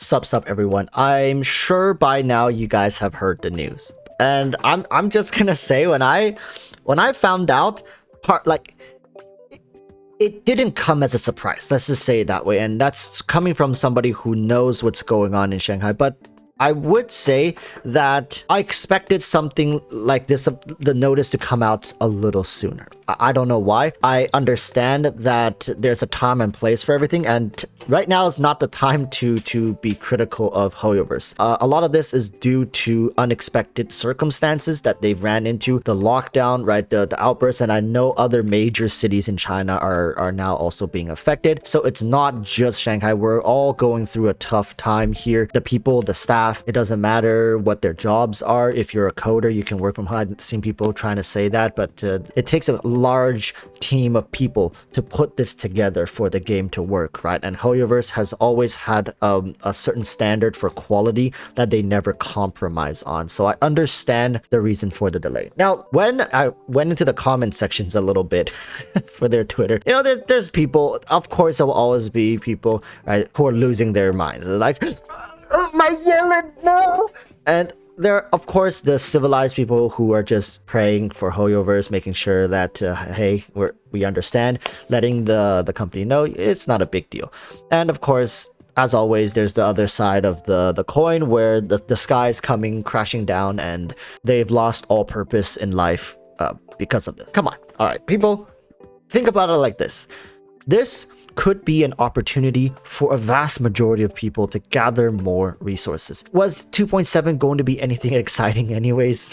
Sup everyone. I'm sure by now you guys have heard the news. And I'm just gonna say when I found out it didn't come as a surprise. Let's just say it that way. And that's coming from somebody who knows what's going on in Shanghai. But I would say that I expected something like this, the notice to come out a little sooner. I don't know why. I understand that there's a time and place for everything, and right now is not the time to be critical of HoYoverse. A lot of this is due to unexpected circumstances that they've ran into, the lockdown, right, the outbursts, and I know other major cities in China are now also being affected. So it's not just Shanghai. We're all going through a tough time here. The people, the staff, it doesn't matter what their jobs are. If you're a coder, you can work from home. I've seen people trying to say that, but it takes a large team of people to put this together for the game to work, right? And HoYoverse has always had a certain standard for quality that they never compromise on. So I understand the reason for the delay. Now, when I went into the comment sections a little bit for their Twitter, you know, there's people, of course, there will always be people, right, who are losing their minds. They're like, oh, my yelling, no! And there are, of course, the civilized people who are just praying for HoYoverse, making sure that, hey, we understand, letting the company know it's not a big deal. And of course, as always, there's the other side of the coin where the sky is coming crashing down and they've lost all purpose in life because of this. Come on. All right, people, think about it like this. This could be an opportunity for a vast majority of people to gather more resources. Was 2.7 going to be anything exciting anyways?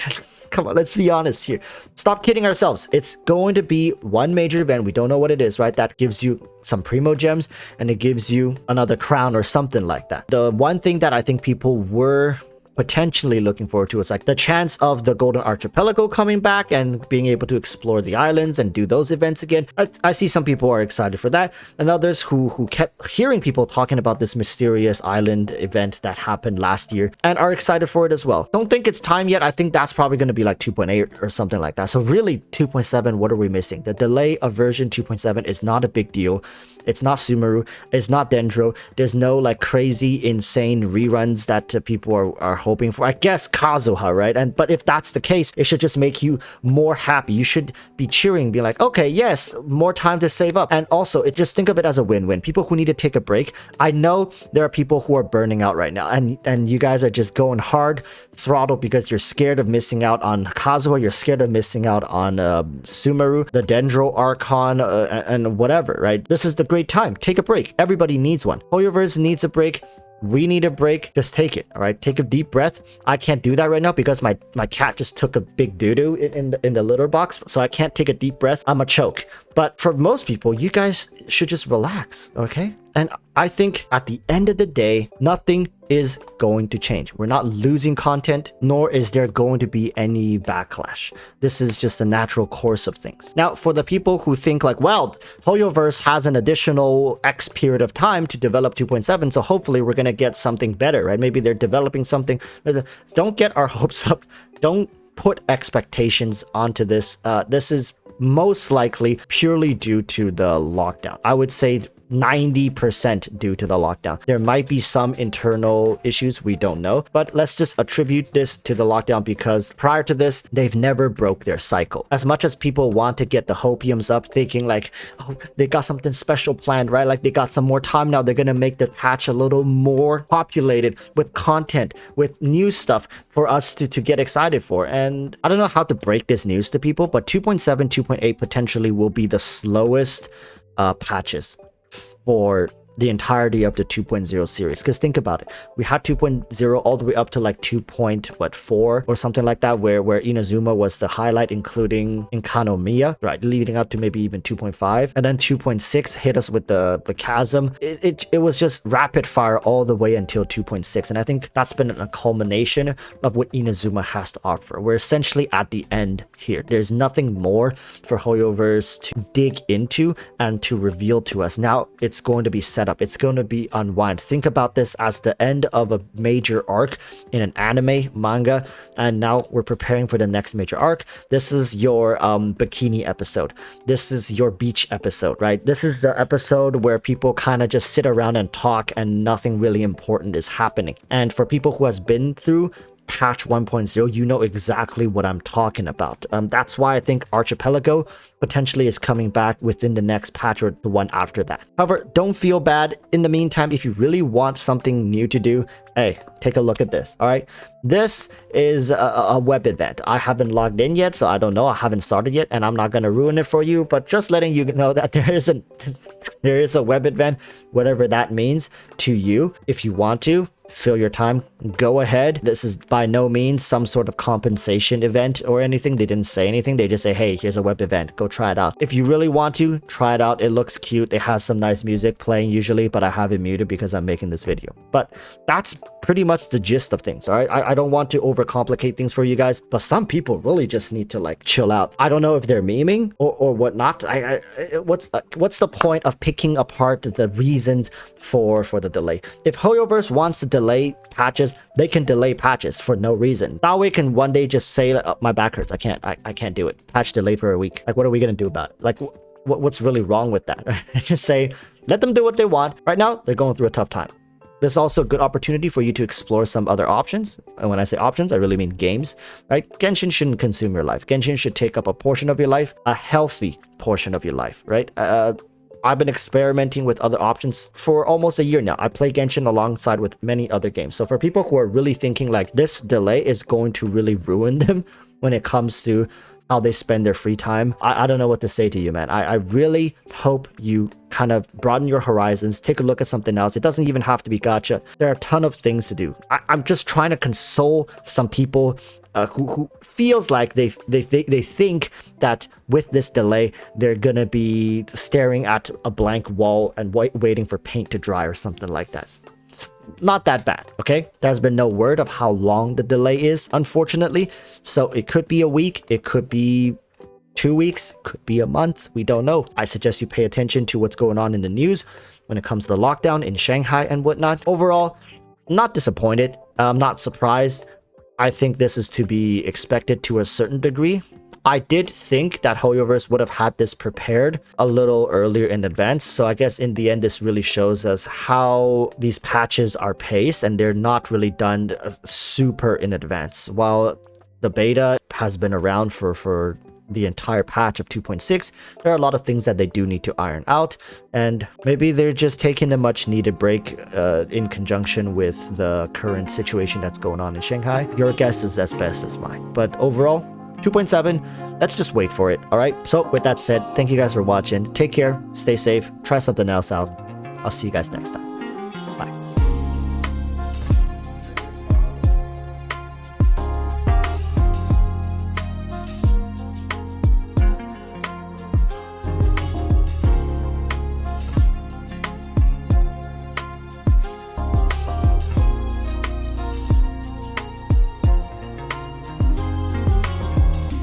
Come on, let's be honest here. Stop kidding ourselves. It's going to be one major event. We don't know what it is, right? That gives you some primo gems and it gives you another crown or something like that. The one thing that I think people were potentially looking forward to is like the chance of the Golden Archipelago coming back and being able to explore the islands and do those events again. I see some people are excited for that, and others who kept hearing people talking about this mysterious island event that happened last year and are excited for it as well. Don't think it's time yet. I think that's probably going to be like 2.8 or something like that. So really 2.7, what are we missing? The delay of version 2.7 is not a big deal. It's not Sumeru, it's not Dendro. There's no like crazy insane reruns that people are hoping for. I guess Kazuha, right? But if that's the case, it should just make you more happy. You should be cheering, be like, okay, yes, more time to save up. And also, just think of it as a win-win. People who need to take a break. I know there are people who are burning out right now, and you guys are just going hard throttle because you're scared of missing out on Kazuha, you're scared of missing out on Sumeru, the Dendro Archon, and whatever, right? This is the great time. Take a break. Everybody needs one. HoYoverse needs a break. We need a break. Just take it. All right. Take a deep breath. I can't do that right now because my cat just took a big doo-doo in the litter box. So I can't take a deep breath. I'm a choke. But for most people, you guys should just relax. Okay. And I think at the end of the day, nothing is going to change. We're not losing content, nor is there going to be any backlash. This is just a natural course of things. Now, for the people who think like, well, HoYoverse has an additional X period of time to develop 2.7, so hopefully we're going to get something better, right? Maybe they're developing something. Don't get our hopes up. Don't put expectations onto this. This is most likely purely due to the lockdown. I would say 90% due to the lockdown. There might be some internal issues, we don't know, but let's just attribute this to the lockdown because prior to this, they've never broke their cycle. As much as people want to get the hopiums up, thinking like, oh, they got something special planned, right? Like they got some more time now. They're gonna make the patch a little more populated with content, with new stuff for us to get excited for. And I don't know how to break this news to people, but 2.7, 2.8 potentially will be the slowest patches for the entirety of the 2.0 series. Because think about it, we had 2.0 all the way up to like 2.4 or something like that, where Inazuma was the highlight, including Inkanomiya, right, leading up to maybe even 2.5, and then 2.6 hit us with the chasm. It was just rapid fire all the way until 2.6, and I think that's been a culmination of what Inazuma has to offer. We're essentially at the end here. There's nothing more for HoYoverse to dig into and to reveal to us. Now it's going to be set setup. It's going to be unwind. Think about this as the end of a major arc in an anime, manga, and now we're preparing for the next major arc. This is your bikini episode. This is your beach episode, right? This is the episode where people kind of just sit around and talk and nothing really important is happening. And for people who has been through patch 1.0, you know exactly what I'm talking about. That's why I think Archipelago potentially is coming back within the next patch or the one after that. However, don't feel bad. In the meantime, if you really want something new to do, hey, take a look at this. All right, this is a web event. I haven't logged in yet, so I don't know. I haven't started yet, and I'm not going to ruin it for you, but just letting you know that there is a web event, whatever that means to you. If you want to fill your time, go ahead. This is by no means some sort of compensation event or anything. They didn't say anything. They just say, hey, here's a web event, go try it out. If you really want to try it out, it looks cute. It has some nice music playing usually, but I have it muted because I'm making this video. But that's pretty much the gist of things. All right, I don't want to overcomplicate things for you guys, but some people really just need to like chill out. I don't know if they're memeing or whatnot. What's the point of picking apart the reasons for the delay? If HoYoverse wants to delay patches, they can delay patches for no reason. That way can one day just say, oh, my back hurts, I can't do it, patch delayed for a week. Like, what are we gonna do about it? Like, what's really wrong with that? Just say, let them do what they want. Right now they're going through a tough time. This is also a good opportunity for you to explore some other options. And when I say options, I really mean games, right? Genshin shouldn't consume your life. Genshin should take up a portion of your life, a healthy portion of your life, right? I've been experimenting with other options for almost a year now. I play Genshin alongside with many other games. So for people who are really thinking like this delay is going to really ruin them when it comes to how they spend their free time, I don't know what to say to you, man. I really hope you kind of broaden your horizons, take a look at something else. It doesn't even have to be gacha. There are a ton of things to do. I'm just trying to console some people who feels like they think that with this delay they're gonna be staring at a blank wall and waiting for paint to dry or something like that. It's not that bad, okay? There's been no word of how long the delay is, unfortunately, so it could be a week, it could be 2 weeks, could be a month, we don't know. I suggest you pay attention to what's going on in the news when it comes to the lockdown in Shanghai and whatnot. Overall, not disappointed, I'm not surprised. I think this is to be expected to a certain degree. I did think that HoYoverse would have had this prepared a little earlier in advance. So I guess in the end, this really shows us how these patches are paced and they're not really done super in advance. While the beta has been around for the entire patch of 2.6, there are a lot of things that they do need to iron out, and maybe they're just taking a much needed break in conjunction with the current situation that's going on in Shanghai. Your guess is as best as mine, but overall 2.7, let's just wait for it. All right, so with that said, thank you guys for watching. Take care, stay safe, try something else out. I'll see you guys next time.